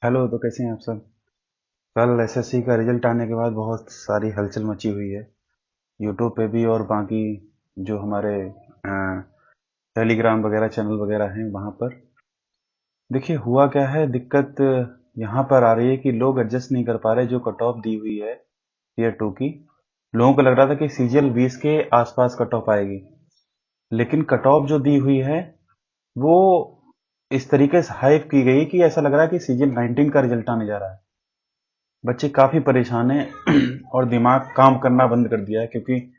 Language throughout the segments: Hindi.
हेलो। तो कैसे हैं आप सब? कल एसएससी का रिजल्ट आने के बाद बहुत सारी हलचल मची हुई है, यूट्यूब पे भी और बाकी जो हमारे टेलीग्राम वगैरह चैनल वगैरह हैं वहाँ पर। देखिए हुआ क्या है, दिक्कत यहाँ पर आ रही है कि लोग एडजस्ट नहीं कर पा रहे। जो कट ऑफ दी हुई है ईयर 2 की, लोगों को लग रहा था कि सीजीएल 20 के आसपास कट ऑफ आएगी, लेकिन कट ऑफ जो दी हुई है वो इस तरीके से हाइप की गई कि ऐसा लग रहा है कि सीजीएल 19 का रिजल्ट आने जा रहा है। बच्चे काफी परेशान हैं और दिमाग काम करना बंद कर दिया है, क्योंकि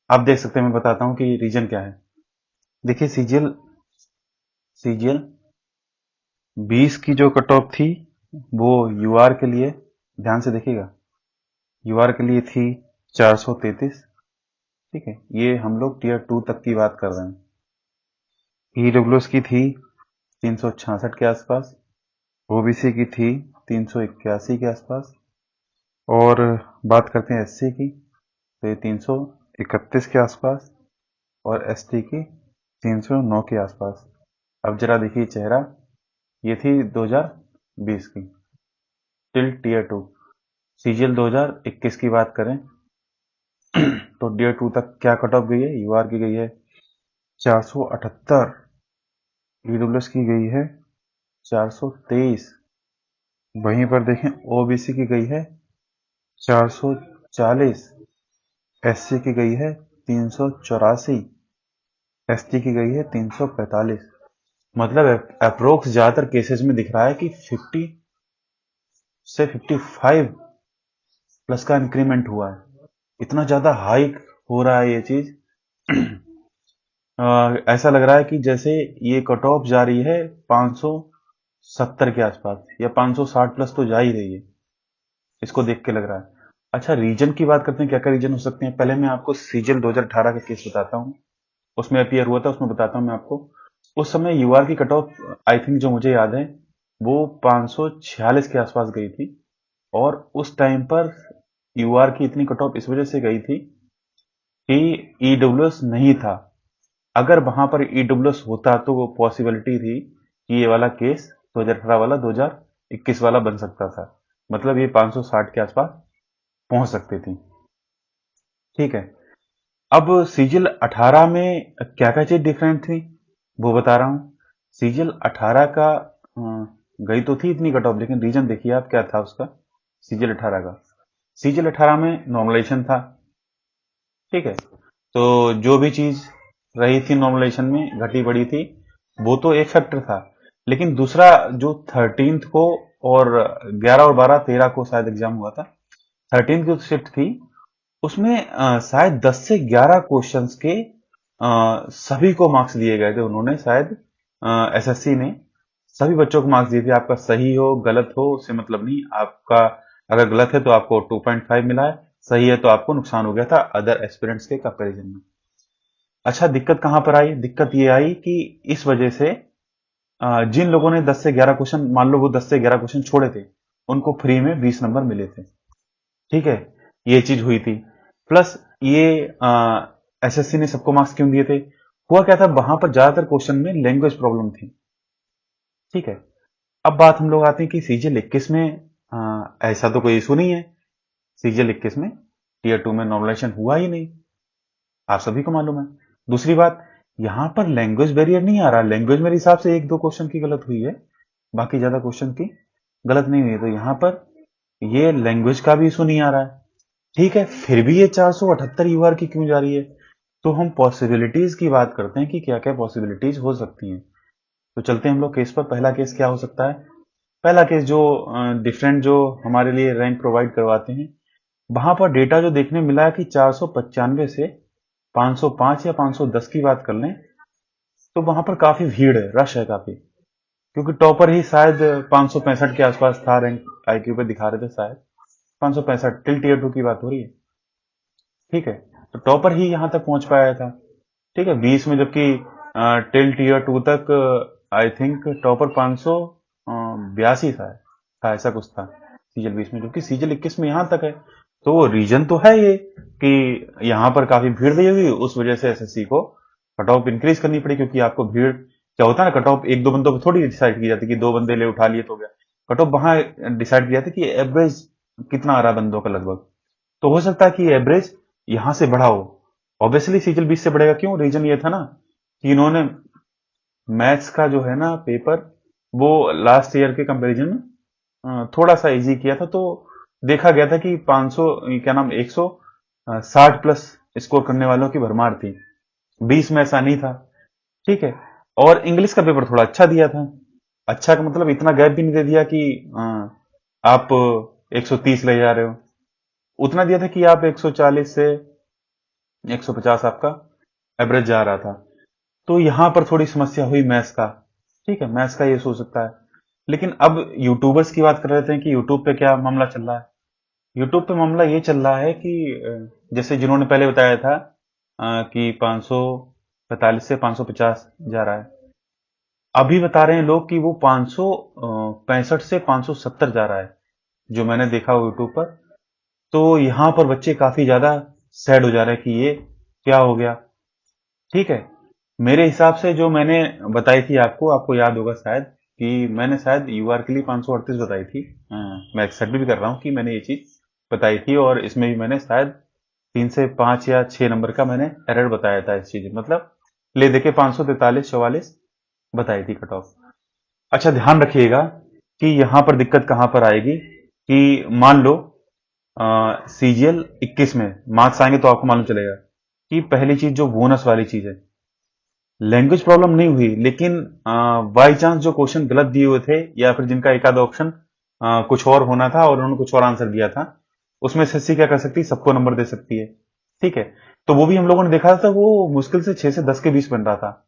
आप देख सकते हैं, मैं बताता हूँ कि रीजन क्या है। देखिए सीजीएल सीजीएल 20 की जो कट ऑफ थी वो यूआर के लिए, ध्यान से देखिएगा, यूआर के लिए थी 433। ठीक है, ये हम लोग टीयर 2 तक की बात कर रहे हैं। ईडब्ल्यूएस की थी 366 के आसपास, ओबीसी की थी 381 के आसपास, और बात करते हैं एससी की तो ये 331 के आसपास, और एसटी की 309 के आसपास। अब जरा देखिए चेहरा, ये थी 2020 की टिल टीयर 2। सीजीएल 2021 की बात करें तो टीयर 2 तक क्या कट ऑफ गई है, यूआर की गई है 478, ईडब्ल्यूएस की गई है 423, वहीं पर देखें ओबीसी की गई है 440, एससी की गई है 384, एसटी की गई है 345। मतलब अप्रोक्स ज्यादातर केसेस में दिख रहा है कि 50 से 55 प्लस का इंक्रीमेंट हुआ है। इतना ज्यादा हाइक हो रहा है ये चीज। ऐसा लग रहा है कि जैसे ये कट ऑफ जा रही है 570 के आसपास, या 560 प्लस तो जा ही रही है, इसको देख के लग रहा है। अच्छा, रीजन की बात करते हैं, क्या क्या रीजन हो सकते हैं। पहले मैं आपको सीजीएल 2018 का केस बताता हूँ, उसमें अपीयर हुआ था, उसमें बताता हूँ मैं आपको। उस समय यूआर की कट ऑफ, आई थिंक जो मुझे याद है, वो 546 के आसपास गई थी। और उस टाइम पर यूआर की इतनी कट ऑफ इस वजह से गई थी कि ईडब्ल्यूएस नहीं था। अगर वहां पर ईडब्ल्यूएस होता तो वो पॉसिबिलिटी थी कि ये वाला केस 2018 वाला 2021 वाला बन सकता था। मतलब ये 560 के आसपास पहुंच सकती थी। ठीक है, अब सीजीएल 18 में क्या क्या चीज डिफरेंट थी वो बता रहा हूं। सीजीएल 18 का गई तो थी इतनी कट ऑफ, लेकिन रीजन देखिए आप क्या था उसका। सीजीएल 18 का, सीजीएल 18 में नॉर्मलाइजेशन था। ठीक है, तो जो भी चीज रही थी नॉर्मलाइजेशन में, घटी बढ़ी थी, वो तो एक फैक्टर था। लेकिन दूसरा जो 13th को और 11 और 12 13 को शायद एग्जाम हुआ था, 13th की जो शिफ्ट थी उसमें शायद 10 से 11 क्वेश्चंस के सभी को मार्क्स दिए गए थे। उन्होंने शायद एसएससी ने सभी बच्चों को मार्क्स दिए थे। आपका सही हो गलत हो उससे मतलब नहीं, आपका अगर गलत है तो आपको 2.5 मिला है, सही है तो आपको नुकसान हो गया था अदर एस्पिरेंट्स के कंपैरिजन में। अच्छा, दिक्कत कहां पर आई? दिक्कत ये आई कि इस वजह से जिन लोगों ने 10 से 11 क्वेश्चन, मान लो वो 10 से 11 क्वेश्चन छोड़े थे, उनको फ्री में 20 नंबर मिले थे। ठीक है, ये चीज हुई थी। प्लस ये एसएससी ने सबको मार्क्स क्यों दिए थे? हुआ क्या था, वहां पर ज्यादातर क्वेश्चन में लैंग्वेज प्रॉब्लम थी। ठीक है, अब बात हम लोग आते हैं कि सीजीएल 21 में ऐसा तो कोई इशू नहीं है। सीजीएल 21 में टीयर 2 में नॉर्मलाइजेशन हुआ ही नहीं, आप सभी को मालूम है। दूसरी बात, यहां पर लैंग्वेज बैरियर नहीं आ रहा। लैंग्वेज मेरे हिसाब से एक दो क्वेश्चन की गलत हुई है, बाकी ज्यादा क्वेश्चन की गलत नहीं हुई है, तो यहां पर ये लैंग्वेज का भी इशू नहीं आ रहा है। ठीक है, फिर भी ये 478 यूआर की क्यों जा रही है? तो हम पॉसिबिलिटीज की बात करते हैं कि क्या क्या पॉसिबिलिटीज हो सकती हैं। तो चलते हैं हम लोग केस पर। पहला केस क्या हो सकता है? पहला केस जो डिफरेंट जो हमारे लिए रैंक प्रोवाइड करवाते हैं, वहां पर डेटा जो देखने मिला है कि 495 से 505 या 510 की बात कर लें, तो वहां पर काफी भीड़ है, रश है काफी। क्योंकि टॉपर ही शायद 565 के आसपास था रैंक, आईक्यू पे दिखा रहे थे शायद 565, टिल टीयर 2 की बात हो रही है। ठीक है, तो टॉपर ही यहां तक पहुंच पाया था। ठीक है, 20 में, जबकि टिल टीयर 2 तक आई थिंक टॉपर 582 था ऐसा कुछ था सीजल 20 में, जबकि सीजल 21 में यहां तक है। तो रीजन तो है ये कि यहां पर काफी भीड़ रही हुई, उस वजह से एसएससी को कट ऑफ इंक्रीज करनी पड़ी। क्योंकि आपको भीड़ क्या होता है ना, कट ऑफ एक दो बंदों पर थोड़ी डिसाइड की जाती है कि दो बंदे ले उठा लिए तो हो गया। कट ऑफ वहां डिसाइड किया था कि एवरेज कितना आ रहा है बंदों का लगभग। तो हो सकता है कि एवरेज यहां से बढ़ा हो। ऑब्वियसली सीजल 20 से बढ़ेगा, क्यों? रीजन ये था ना कि इन्होंने मैथ्स का जो है ना पेपर, वो लास्ट ईयर के कंपैरिजन में थोड़ा सा इजी किया था। तो देखा गया था कि 500 क्या नाम 160 प्लस स्कोर करने वालों की भरमार थी। 20 में ऐसा नहीं था। ठीक है। और इंग्लिश का पेपर थोड़ा अच्छा दिया था। अच्छा का मतलब इतना गैप भी नहीं दे दिया कि आप 130 ले जा रहे हो। उतना दिया था कि आप 140 से 150 आपका एवरेज जा रहा था। तो यहां पर थोड़ी समस्या हुई मैथ्स का। ठीक है, मैथ्स का ये सोच सकता है। लेकिन अब यूट्यूबर्स की बात कर रहे थे कि यूट्यूब पे क्या मामला चल रहा है। यूट्यूब पे मामला ये चल रहा है कि जैसे जिन्होंने पहले बताया था कि 545 से 550 जा रहा है, अभी बता रहे हैं लोग कि वो 565 से 570 जा रहा है, जो मैंने देखा यूट्यूब पर। तो यहां पर बच्चे काफी ज्यादा सैड हो जा रहे हैं कि ये क्या हो गया। ठीक है। मेरे हिसाब से जो मैंने बताई थी आपको, आपको याद होगा शायद कि मैंने शायद यूआर के लिए 538 बताई थी। मैं एक्सेप्ट भी कर रहा हूँ कि मैंने ये चीज बताई थी, और इसमें भी मैंने शायद 3 से 5 या 6 नंबर का मैंने एरर बताया था इस चीज में, मतलब ले देके 543-44 बताई थी कट ऑफ। अच्छा, ध्यान रखिएगा कि यहां पर दिक्कत कहां पर आएगी कि मान लो सीजीएल 21 में मार्क्स आएंगे तो आपको मालूम चलेगा कि पहली चीज जो बोनस वाली चीज है, लैंग्वेज प्रॉब्लम नहीं हुई, लेकिन बाई चांस जो क्वेश्चन गलत दिए हुए थे या फिर जिनका एक आधा ऑप्शन कुछ और होना था और उन्होंने कुछ और आंसर दिया था, उसमें एसएससी क्या कर सकती है, सबको नंबर दे सकती है। ठीक है। तो वो भी हम लोगों ने देखा था, वो मुश्किल से 6 से 10 के बीच बन रहा था।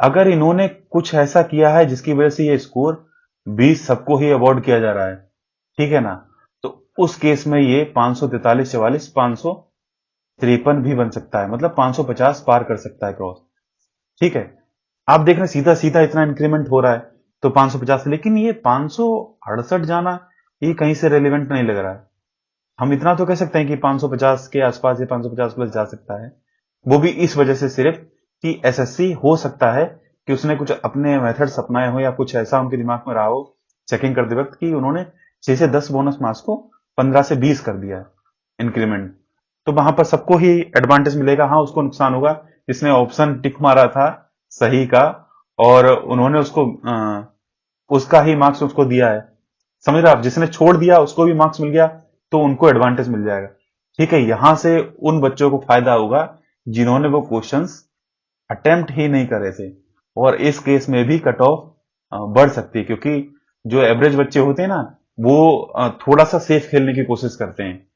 अगर इन्होंने कुछ ऐसा किया है जिसकी वजह से ये स्कोर 20 सबको ही अवॉर्ड किया जा रहा है, ठीक है ना, तो उस केस में ये 543-44 553 भी बन सकता है, मतलब 550 पार कर सकता है क्रॉस। ठीक है। आप देख रहे हैं सीधा सीधा इतना इंक्रीमेंट हो रहा है, तो 550, लेकिन ये 568 जाना ये कहीं से रेलिवेंट नहीं लग रहा है। हम इतना तो कह सकते हैं कि 550 के आसपास या 550 प्लस जा सकता है। वो भी इस वजह से सिर्फ कि एसएससी हो सकता है कि उसने कुछ अपने मेथड्स अपनाए हो या कुछ ऐसा उनके दिमाग में रहा हो चेकिंग करते वक्त कि उन्होंने 6 से 10 बोनस मार्क्स को 15 से 20 कर दिया इंक्रीमेंट। तो वहां पर सबको ही एडवांटेज मिलेगा। हाँ, उसको नुकसान होगा जिसने ऑप्शन टिक मारा था सही का, और उन्होंने उसको उसका ही मार्क्स उसको दिया है। समझ रहे आप, जिसने छोड़ दिया उसको भी मार्क्स मिल गया, तो उनको एडवांटेज मिल जाएगा। ठीक है। यहां से उन बच्चों को फायदा होगा जिन्होंने वो क्वेश्चंस अटेम्प्ट ही नहीं करे थे, और इस केस में भी कट ऑफ बढ़ सकती है, क्योंकि जो एवरेज बच्चे होते हैं ना, वो थोड़ा सा सेफ खेलने की कोशिश करते हैं।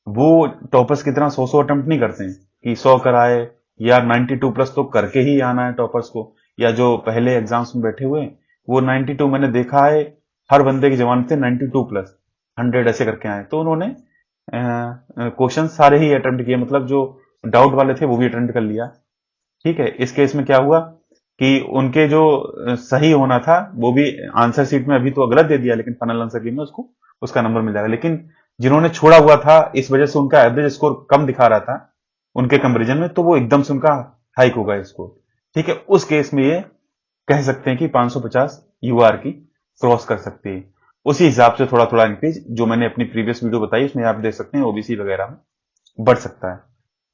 वो टॉपर्स की तरह 100 अटेम्प्ट नहीं करते हैं कि 100 कराए, या 92 प्लस तो करके ही आना है टॉपर्स को, या जो पहले एग्जाम्स में बैठे हुए हैं वो 92, मैंने देखा है हर बंदे की जमानत थे 92 प्लस 100 ऐसे करके आए। तो उन्होंने क्वेश्चन सारे ही अटेम्प्ट किए, मतलब जो डाउट वाले थे वो भी अटेम्प्ट कर लिया। ठीक है। इस केस में क्या हुआ कि उनके जो सही होना था वो भी आंसर शीट में अभी तो गलत दे दिया, लेकिन फाइनल आंसर की में उसको उसका नंबर मिल जाएगा। लेकिन जिन्होंने छोड़ा हुआ था इस वजह से उनका एवरेज स्कोर कम दिखा रहा था उनके कंपेरिजन में, तो वो एकदम से उनका हाइक होगा स्कोर। ठीक है। उस केस में ये कह सकते हैं कि 550 यूआर की क्रॉस कर सकती है। उसी हिसाब से थोड़ा थोड़ा इंक्रीज, जो मैंने अपनी प्रीवियस वीडियो बताई उसमें आप देख सकते हैं, ओबीसी वगैरह में बढ़ सकता है।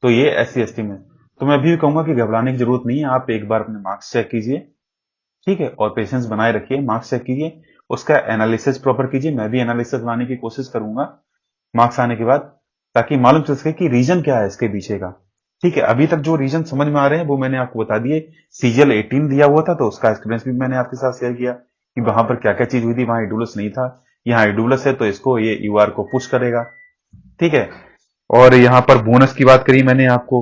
तो ये एससी एसटी में, तो मैं अभी भी कहूंगा कि घबराने की जरूरत नहीं है। आप एक बार अपने मार्क्स चेक कीजिए, ठीक है, और पेशेंस बनाए रखिए। मार्क्स चेक कीजिए, उसका एनालिसिस प्रॉपर कीजिए। मैं भी एनालिसिस बनाने की कोशिश करूंगा मार्क्स आने के बाद, ताकि मालूम चल सके कि रीजन क्या है इसके पीछे का। ठीक है। अभी तक जो रीजन समझ में आ रहे हैं वो मैंने आपको बता दिए। सीजीएल 18 दिया हुआ था तो उसका एक्सपीरियंस भी मैंने आपके साथ शेयर किया कि वहां पर क्या क्या चीज हुई थी। वहां ईडुलस नहीं था, यहाँ ईडुलस है, तो इसको ये यूआर को पुश करेगा। ठीक है। और यहाँ पर बोनस की बात करी मैंने आपको।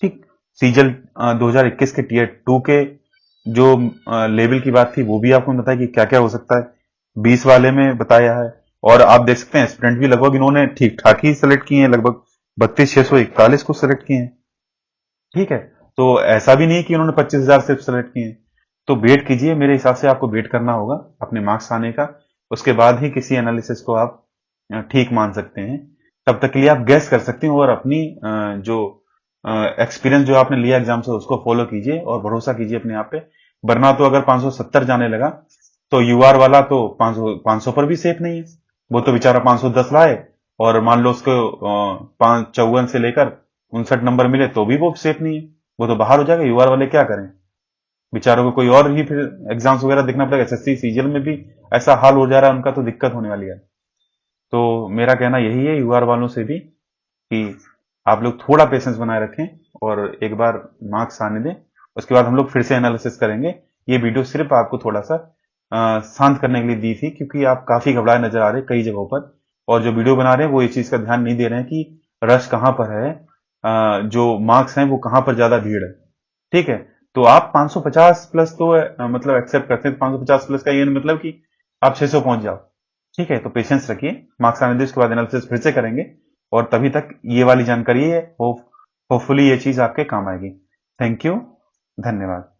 ठीक। सीजल 2021 के टीयर 2 के जो लेवल की बात थी वो भी आपको बताया कि क्या क्या हो सकता है, 20 वाले में बताया है। और आप देख सकते हैं स्टूडेंट भी लगभग इन्होंने ठीक ठाक ही सेलेक्ट किए हैं, लगभग 32,641 को सेलेक्ट किए हैं। ठीक है। तो ऐसा भी नहीं कि उन्होंने 25,000 सिर्फ सेलेक्ट किए हैं। तो वेट कीजिए, मेरे हिसाब से आपको वेट करना होगा अपने मार्क्स आने का, उसके बाद ही किसी एनालिसिस को आप ठीक मान सकते हैं। तब तक के लिए आप गैस कर सकते हैं, और अपनी जो एक्सपीरियंस जो आपने लिया एग्जाम से उसको फॉलो कीजिए और भरोसा कीजिए अपने आप पे। वरना तो अगर 570 जाने लगा तो यूआर वाला तो 500 पर भी सेफ नहीं है। वो तो बेचारा 510 लाए और मान लो उसको 554 से लेकर 59 नंबर मिले तो भी वो सेफ नहीं है, वो तो बाहर हो जाएगा। यूआर वाले क्या करें, बेचारों को कोई और ही फिर एग्जाम्स वगैरह देखना पड़ेगा। एसएससी सीजीएल में भी ऐसा हाल हो जा रहा है उनका, तो दिक्कत होने वाली है। तो मेरा कहना यही है यूआर वालों से भी कि आप लोग थोड़ा पेशेंस बनाए रखें और एक बार मार्क्स आने दें, उसके बाद हम लोग फिर से एनालिसिस करेंगे। ये वीडियो सिर्फ आपको थोड़ा सा शांत करने के लिए दी थी, क्योंकि आप काफी घबराए नजर आ रहे हैं कई जगहों पर, और जो वीडियो बना रहे हैं वो इस चीज का ध्यान नहीं दे रहे हैं कि रश कहाँ पर है, जो मार्क्स हैं वो कहाँ पर ज्यादा भीड़ है। ठीक है, तो आप 550 प्लस तो मतलब एक्सेप्ट करते हैं, 550 प्लस का ये मतलब कि आप 600 पहुंच जाओ। ठीक है, तो पेशेंस रखिए, मार्क्स आने दे, उसके बाद एनालिसिस फिर से करेंगे। और तभी तक ये वाली जानकारी है, होपफुली ये चीज आपके काम आएगी। थैंक यू, धन्यवाद।